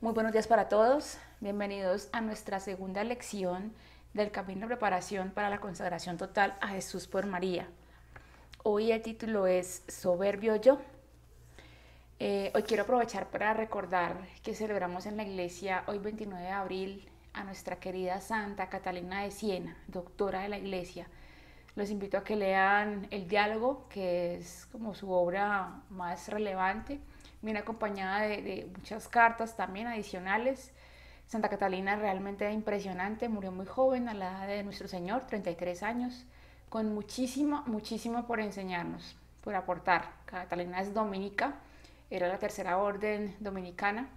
Muy buenos días para todos. Bienvenidos a nuestra segunda lección del camino de preparación para la consagración total a Jesús por María. Hoy el título es Soberbio yo. Hoy quiero aprovechar para recordar que celebramos en la iglesia hoy 29 de abril a nuestra querida Santa Catalina de Siena, doctora de la iglesia. Los invito a que lean El Diálogo, que es como su obra más relevante. Viene acompañada de muchas cartas también adicionales. Santa Catalina realmente impresionante, murió muy joven, a la edad de nuestro Señor, 33 años, con muchísimo por enseñarnos, por aportar. Catalina es dominica, era la tercera orden dominicana.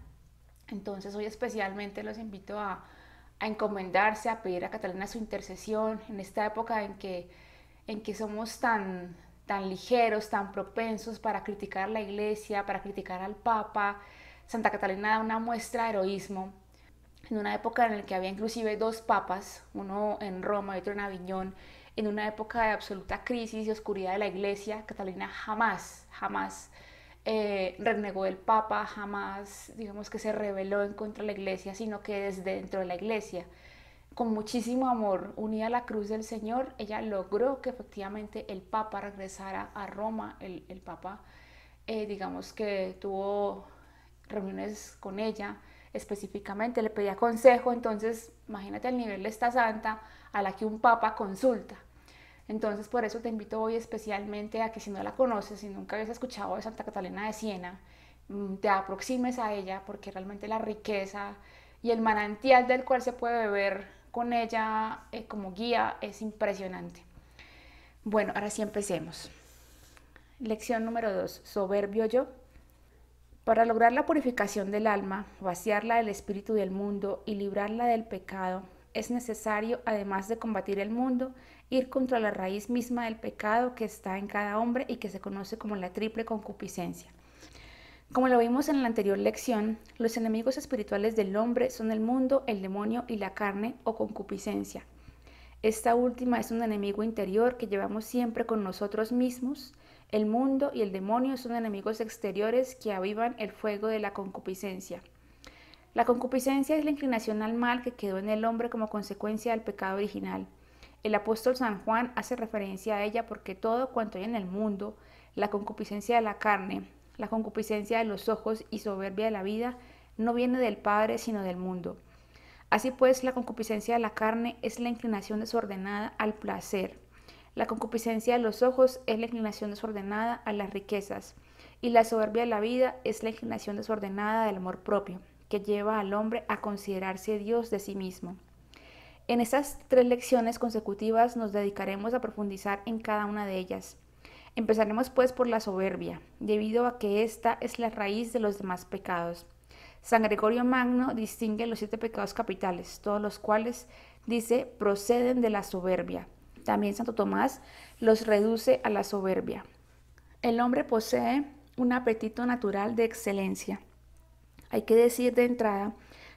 Entonces hoy especialmente los invito a encomendarse, a pedir a Catalina su intercesión en esta época en que somos tan ligeros, tan propensos para criticar a la iglesia, para criticar al Papa. Santa Catalina da una muestra de heroísmo en una época en la que había inclusive dos papas, uno en Roma y otro en Aviñón, en una época de absoluta crisis y oscuridad de la iglesia. Catalina jamás renegó del papa, jamás digamos que se rebeló en contra de la iglesia, sino que desde dentro de la iglesia, con muchísimo amor, unida a la cruz del Señor, ella logró que efectivamente el papa regresara a Roma. El papa digamos que tuvo reuniones con ella específicamente, le pedía consejo. Entonces imagínate el nivel de esta santa a la que un papa consulta. Entonces por eso te invito hoy especialmente a que, si no la conoces, si nunca habías escuchado de Santa Catalina de Siena, te aproximes a ella, porque realmente la riqueza y el manantial del cual se puede beber con ella como guía es impresionante. Bueno, ahora sí empecemos. Lección número 2. Soberbio yo. Para lograr la purificación del alma, vaciarla del espíritu del mundo y librarla del pecado, es necesario, además de combatir el mundo, ir contra la raíz misma del pecado que está en cada hombre y que se conoce como la triple concupiscencia. Como lo vimos en la anterior lección, los enemigos espirituales del hombre son el mundo, el demonio y la carne o concupiscencia. Esta última es un enemigo interior que llevamos siempre con nosotros mismos. El mundo y el demonio son enemigos exteriores que avivan el fuego de la concupiscencia. La concupiscencia es la inclinación al mal que quedó en el hombre como consecuencia del pecado original. El apóstol San Juan hace referencia a ella porque todo cuanto hay en el mundo, la concupiscencia de la carne, la concupiscencia de los ojos y soberbia de la vida, no viene del Padre sino del mundo. Así pues, la concupiscencia de la carne es la inclinación desordenada al placer. La concupiscencia de los ojos es la inclinación desordenada a las riquezas. Y la soberbia de la vida es la inclinación desordenada del amor propio, que lleva al hombre a considerarse Dios de sí mismo. En estas 3 lecciones consecutivas nos dedicaremos a profundizar en cada una de ellas. Empezaremos pues por la soberbia, debido a que esta es la raíz de los demás pecados. San Gregorio Magno distingue los 7 pecados capitales, todos los cuales, dice, proceden de la soberbia. También Santo Tomás los reduce a la soberbia. El hombre posee un apetito natural de excelencia. Hay que decir de entrada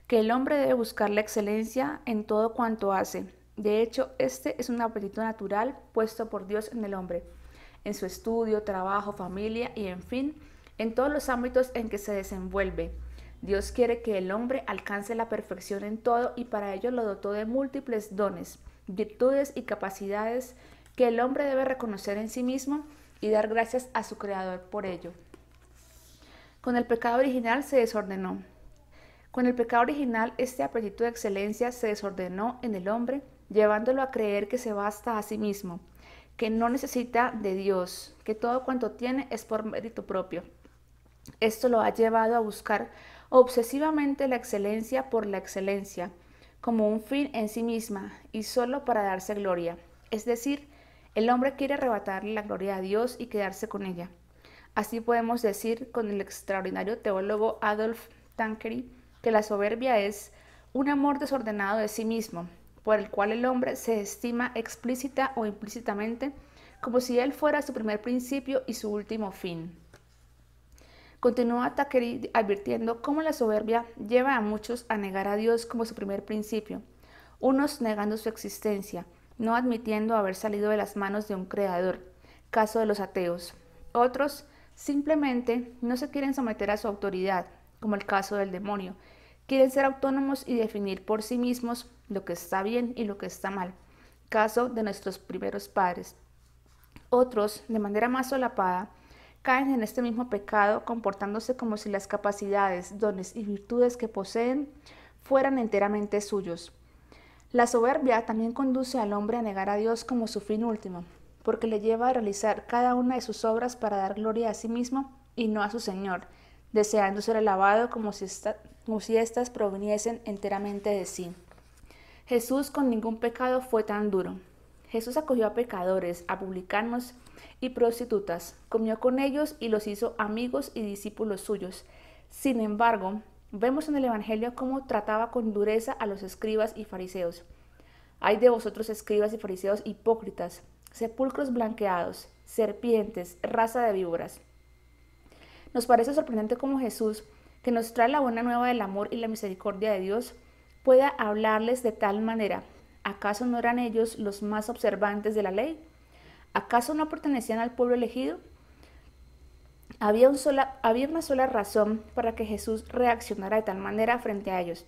que el hombre debe buscar la excelencia en todo cuanto hace. De hecho, este es un apetito natural puesto por Dios en el hombre, en su estudio, trabajo, familia y, en fin, en todos los ámbitos en que se desenvuelve. Dios quiere que el hombre alcance la perfección en todo, y para ello lo dotó de múltiples dones, virtudes y capacidades que el hombre debe reconocer en sí mismo y dar gracias a su Creador por ello. Con el pecado original se desordenó. Con el pecado original, este apetito de excelencia se desordenó en el hombre, llevándolo a creer que se basta a sí mismo, que no necesita de Dios, que todo cuanto tiene es por mérito propio. Esto lo ha llevado a buscar obsesivamente la excelencia por la excelencia, como un fin en sí misma y solo para darse gloria. Es decir, el hombre quiere arrebatarle la gloria a Dios y quedarse con ella. Así podemos decir con el extraordinario teólogo Adolf Tanqueray que la soberbia es un amor desordenado de sí mismo, por el cual el hombre se estima explícita o implícitamente como si él fuera su primer principio y su último fin. Continúa Thackeray advirtiendo cómo la soberbia lleva a muchos a negar a Dios como su primer principio, unos negando su existencia, no admitiendo haber salido de las manos de un creador, caso de los ateos. Otros simplemente no se quieren someter a su autoridad, como el caso del demonio, Quieren ser autónomos y definir por sí mismos lo que está bien y lo que está mal. Caso de nuestros primeros padres. Otros, de manera más solapada, caen en este mismo pecado comportándose como si las capacidades, dones y virtudes que poseen fueran enteramente suyos. La soberbia también conduce al hombre a negar a Dios como su fin último, porque le lleva a realizar cada una de sus obras para dar gloria a sí mismo y no a su Señor, deseando ser alabado como si éstas proviniesen enteramente de sí. Jesús con ningún pecado fue tan duro. Jesús acogió a pecadores, a publicanos y prostitutas, comió con ellos y los hizo amigos y discípulos suyos. Sin embargo, vemos en el Evangelio cómo trataba con dureza a los escribas y fariseos. Ay de vosotros, escribas y fariseos hipócritas, sepulcros blanqueados, serpientes, raza de víboras. Nos parece sorprendente cómo Jesús, que nos trae la buena nueva del amor y la misericordia de Dios, pueda hablarles de tal manera. ¿Acaso no eran ellos los más observantes de la ley? ¿Acaso no pertenecían al pueblo elegido? Había una sola razón para que Jesús reaccionara de tal manera frente a ellos: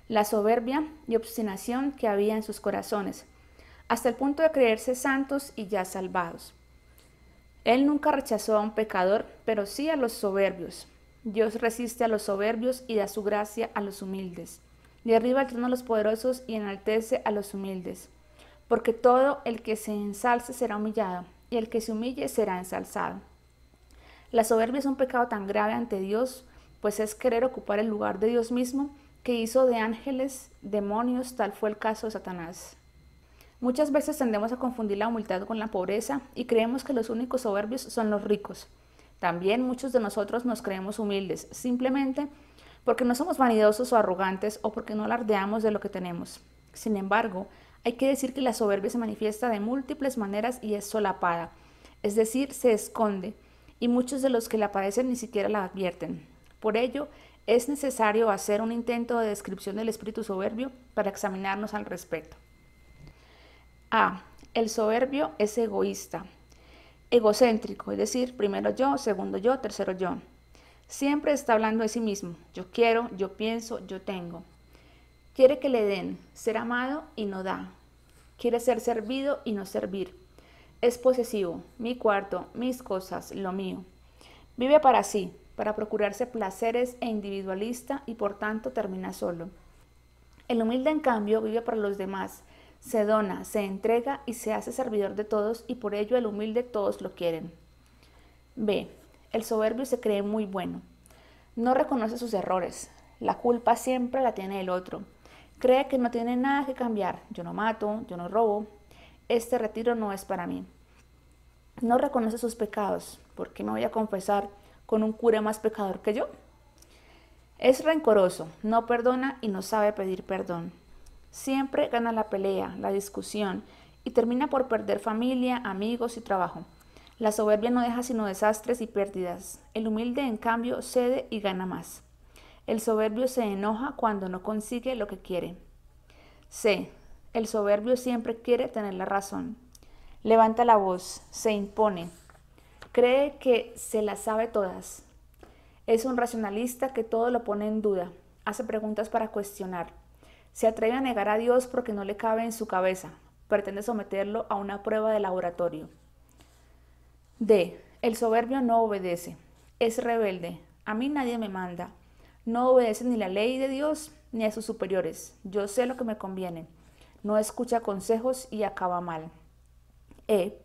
la soberbia y obstinación que había en sus corazones, hasta el punto de creerse santos y ya salvados. Él nunca rechazó a un pecador, pero sí a los soberbios. Dios resiste a los soberbios y da su gracia a los humildes. Derriba el trono a los poderosos y enaltece a los humildes. Porque todo el que se ensalce será humillado, y el que se humille será ensalzado. La soberbia es un pecado tan grave ante Dios, pues es querer ocupar el lugar de Dios mismo, que hizo de ángeles demonios. Tal fue el caso de Satanás. Muchas veces tendemos a confundir la humildad con la pobreza y creemos que los únicos soberbios son los ricos. También muchos de nosotros nos creemos humildes, simplemente porque no somos vanidosos o arrogantes o porque no alardeamos de lo que tenemos. Sin embargo, hay que decir que la soberbia se manifiesta de múltiples maneras y es solapada, es decir, se esconde, y muchos de los que la padecen ni siquiera la advierten. Por ello, es necesario hacer un intento de descripción del espíritu soberbio para examinarnos al respecto. A. El soberbio es egoísta, egocéntrico, es decir, primero yo, segundo yo, tercero yo. Siempre está hablando de sí mismo. Yo quiero, yo pienso, yo tengo. Quiere que le den, ser amado y no da. Quiere ser servido y no servir. Es posesivo, mi cuarto, mis cosas, lo mío. Vive para sí, para procurarse placeres e individualista y por tanto termina solo. El humilde, en cambio, vive para los demás. Se dona, se entrega y se hace servidor de todos, y por ello el humilde todos lo quieren. B. El soberbio se cree muy bueno. No reconoce sus errores. La culpa siempre la tiene el otro. Cree que no tiene nada que cambiar. Yo no mato, yo no robo. Este retiro no es para mí. No reconoce sus pecados. ¿Por qué me voy a confesar con un cura más pecador que yo? Es rencoroso, no perdona y no sabe pedir perdón. Siempre gana la pelea, la discusión, y termina por perder familia, amigos y trabajo. La soberbia no deja sino desastres y pérdidas. El humilde, en cambio, cede y gana más. El soberbio se enoja cuando no consigue lo que quiere. C. El soberbio siempre quiere tener la razón. Levanta la voz, se impone. Cree que se las sabe todas. Es un racionalista que todo lo pone en duda. Hace preguntas para cuestionar. Se atreve a negar a Dios porque no le cabe en su cabeza. Pretende someterlo a una prueba de laboratorio. D. El soberbio no obedece. Es rebelde. A mí nadie me manda. No obedece ni la ley de Dios ni a sus superiores. Yo sé lo que me conviene. No escucha consejos y acaba mal. E.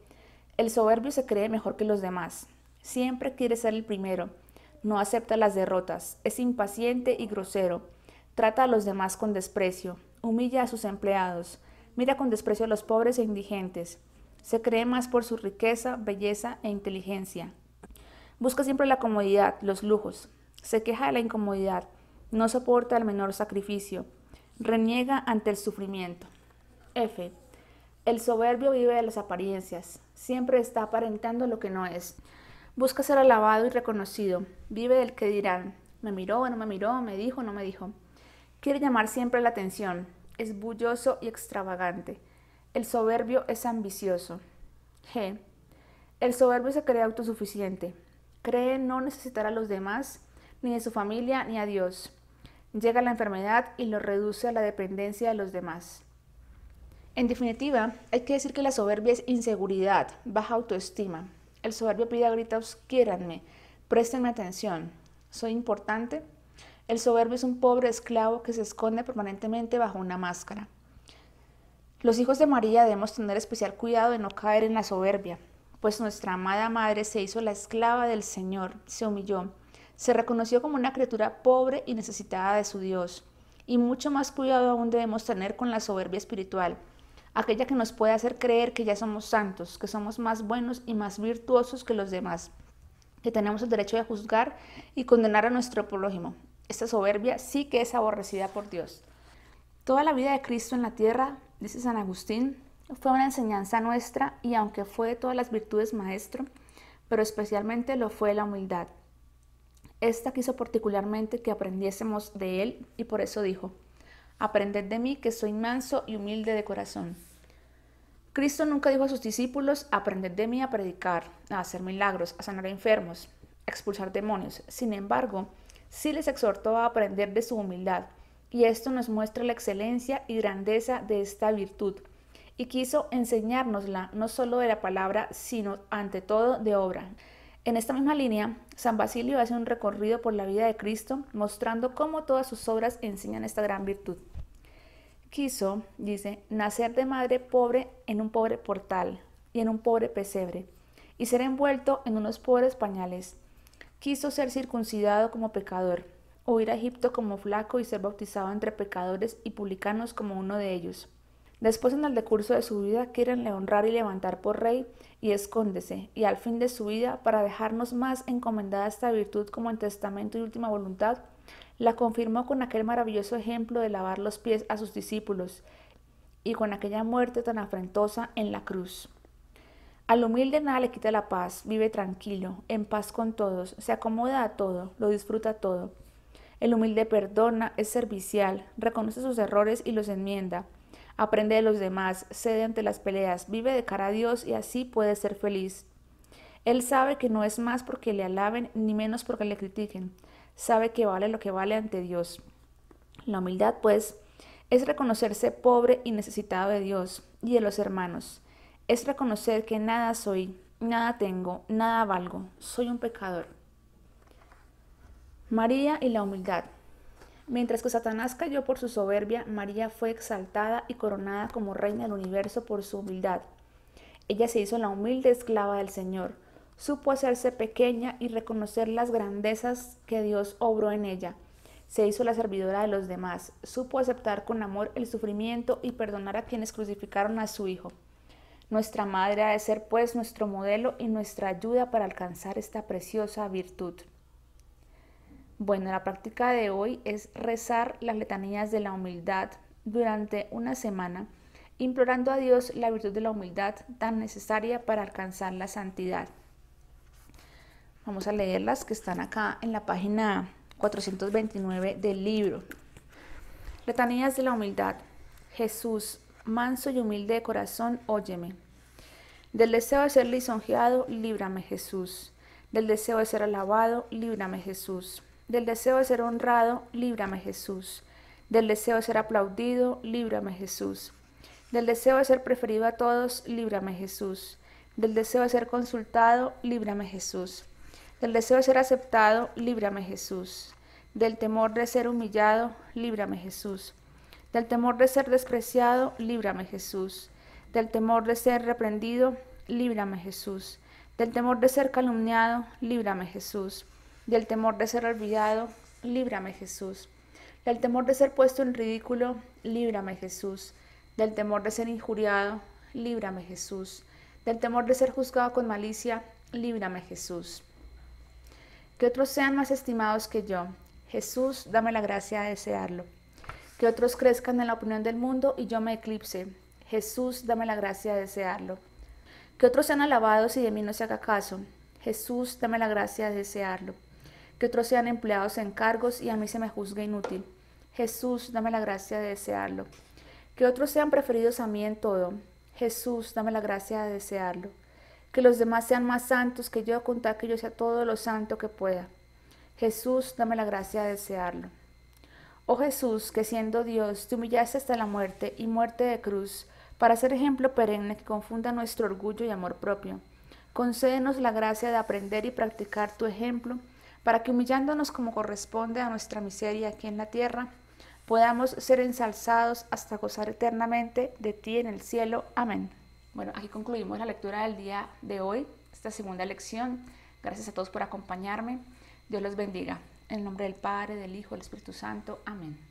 El soberbio se cree mejor que los demás. Siempre quiere ser el primero. No acepta las derrotas. Es impaciente y grosero. Trata a los demás con desprecio, humilla a sus empleados, mira con desprecio a los pobres e indigentes. Se cree más por su riqueza, belleza e inteligencia. Busca siempre la comodidad, los lujos. Se queja de la incomodidad, no soporta el menor sacrificio. Reniega ante el sufrimiento. F. El soberbio vive de las apariencias. Siempre está aparentando lo que no es. Busca ser alabado y reconocido. Vive del que dirán. Me miró, no me miró, me dijo, no me dijo. Quiere llamar siempre la atención, es bulloso y extravagante. El soberbio es ambicioso. G. El soberbio se cree autosuficiente. Cree no necesitar a los demás, ni de su familia, ni a Dios. Llega la enfermedad y lo reduce a la dependencia de los demás. En definitiva, hay que decir que la soberbia es inseguridad, baja autoestima. El soberbio pide a gritos: quiéranme, préstenme atención, soy importante. El soberbio es un pobre esclavo que se esconde permanentemente bajo una máscara. Los hijos de María debemos tener especial cuidado de no caer en la soberbia, pues nuestra amada madre se hizo la esclava del Señor, se humilló, se reconoció como una criatura pobre y necesitada de su Dios. Y mucho más cuidado aún debemos tener con la soberbia espiritual, aquella que nos puede hacer creer que ya somos santos, que somos más buenos y más virtuosos que los demás, que tenemos el derecho de juzgar y condenar a nuestro prójimo. Esta soberbia sí que es aborrecida por Dios. Toda la vida de Cristo en la tierra, dice San Agustín, fue una enseñanza nuestra, y aunque fue de todas las virtudes maestro, pero especialmente lo fue la humildad. Esta quiso particularmente que aprendiésemos de él, y por eso dijo: aprended de mí, que soy manso y humilde de corazón. Cristo nunca dijo a sus discípulos: aprended de mí a predicar, a hacer milagros, a sanar a enfermos, a expulsar demonios. Sin embargo, sí les exhortó a aprender de su humildad, y esto nos muestra la excelencia y grandeza de esta virtud, y quiso enseñárnosla no solo de la palabra, sino ante todo de obra. En esta misma línea, San Basilio hace un recorrido por la vida de Cristo, mostrando cómo todas sus obras enseñan esta gran virtud. Quiso, dice, nacer de madre pobre en un pobre portal y en un pobre pesebre, y ser envuelto en unos pobres pañales. Quiso ser circuncidado como pecador, huir a Egipto como flaco y ser bautizado entre pecadores y publicanos como uno de ellos. Después, en el decurso de su vida, quierenle honrar y levantar por rey, y escóndese, y al fin de su vida, para dejarnos más encomendada esta virtud como en testamento y última voluntad, la confirmó con aquel maravilloso ejemplo de lavar los pies a sus discípulos, y con aquella muerte tan afrentosa en la cruz. Al humilde nada le quita la paz, vive tranquilo, en paz con todos, se acomoda a todo, lo disfruta todo. El humilde perdona, es servicial, reconoce sus errores y los enmienda, aprende de los demás, cede ante las peleas, vive de cara a Dios y así puede ser feliz. Él sabe que no es más porque le alaben ni menos porque le critiquen, sabe que vale lo que vale ante Dios. La humildad, pues, es reconocerse pobre y necesitado de Dios y de los hermanos. Es reconocer que nada soy, nada tengo, nada valgo, soy un pecador. María y la humildad. Mientras que Satanás cayó por su soberbia, María fue exaltada y coronada como reina del universo por su humildad. Ella se hizo la humilde esclava del Señor, supo hacerse pequeña y reconocer las grandezas que Dios obró en ella. Se hizo la servidora de los demás, supo aceptar con amor el sufrimiento y perdonar a quienes crucificaron a su Hijo. Nuestra Madre ha de ser, pues, nuestro modelo y nuestra ayuda para alcanzar esta preciosa virtud. Bueno, la práctica de hoy es rezar las letanías de la humildad durante una semana, implorando a Dios la virtud de la humildad tan necesaria para alcanzar la santidad. Vamos a leerlas, que están acá en la página 429 del libro. Letanías de la humildad. Jesús, manso y humilde de corazón, óyeme. Del deseo de ser lisonjeado, líbrame, Jesús. Del deseo de ser alabado, líbrame, Jesús. Del deseo de ser honrado, líbrame, Jesús. Del deseo de ser aplaudido, líbrame, Jesús. Del deseo de ser preferido a todos, líbrame, Jesús. Del deseo de ser consultado, líbrame, Jesús. Del deseo de ser aceptado, líbrame, Jesús. Del temor de ser humillado, líbrame, Jesús. Del temor de ser despreciado, líbrame, Jesús. Del temor de ser reprendido, líbrame, Jesús. Del temor de ser calumniado, líbrame, Jesús. Del temor de ser olvidado, líbrame, Jesús. Del temor de ser puesto en ridículo, líbrame, Jesús. Del temor de ser injuriado, líbrame, Jesús. Del temor de ser juzgado con malicia, líbrame, Jesús. Que otros sean más estimados que yo. Jesús, dame la gracia de desearlo. Que otros crezcan en la opinión del mundo y yo me eclipse. Jesús, dame la gracia de desearlo. Que otros sean alabados y de mí no se haga caso. Jesús, dame la gracia de desearlo. Que otros sean empleados en cargos y a mí se me juzgue inútil. Jesús, dame la gracia de desearlo. Que otros sean preferidos a mí en todo. Jesús, dame la gracia de desearlo. Que los demás sean más santos que yo, con tal que yo sea todo lo santo que pueda. Jesús, dame la gracia de desearlo. Oh Jesús, que siendo Dios te humillaste hasta la muerte y muerte de cruz, para ser ejemplo perenne que confunda nuestro orgullo y amor propio. Concédenos la gracia de aprender y practicar tu ejemplo, para que humillándonos como corresponde a nuestra miseria aquí en la tierra, podamos ser ensalzados hasta gozar eternamente de ti en el cielo. Amén. Bueno, aquí concluimos la lectura del día de hoy, esta segunda lección. Gracias a todos por acompañarme. Dios los bendiga. En el nombre del Padre, del Hijo, del Espíritu Santo. Amén.